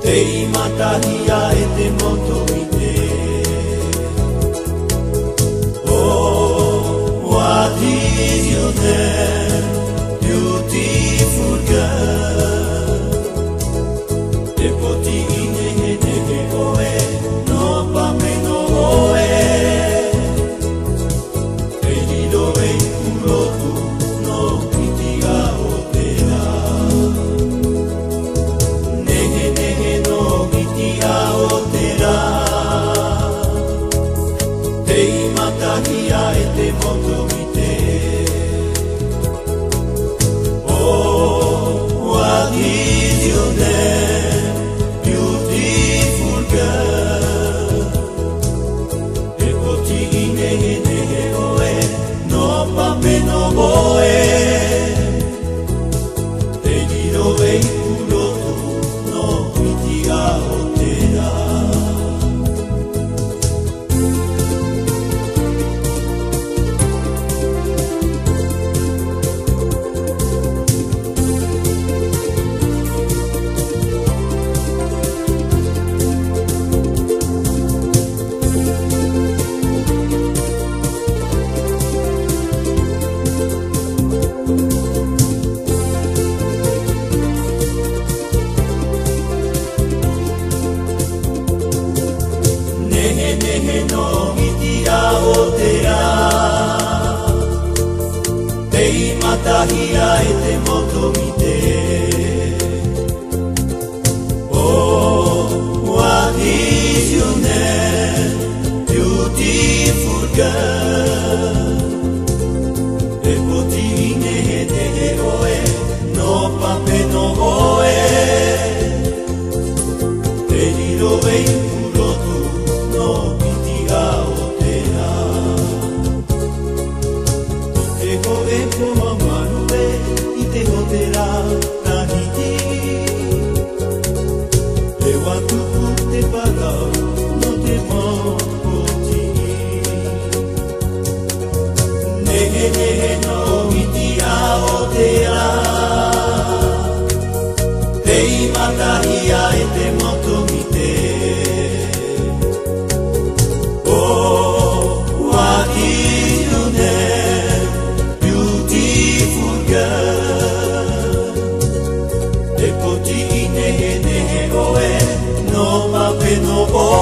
Te mataría este motomite. Oh, what is your name, beautiful girl? Te poti inege oe, no pame no oe. Te dido e kurotu no kitiga otera. Nege no kitiga otera. Te mataría este motomite. Oh, what is your name, beautiful girl? Te poti inege oe, no pame no oe. Te dido e kurotu no kitiga otera. Nege no kitiga otera. Te mataría este motomite. Oh, what is your name, beautiful girl? Te poti inege oe, no pape no oe. Te dido e kurotu no kitiga otera. Te koe koma marue i te hotera tahiti. Te watupu te parau no te mokoti. Nege no kitiga otera. Te mataría este motomite. Oh, what is your name, beautiful girl? Te poti inege oe, no mape no oe.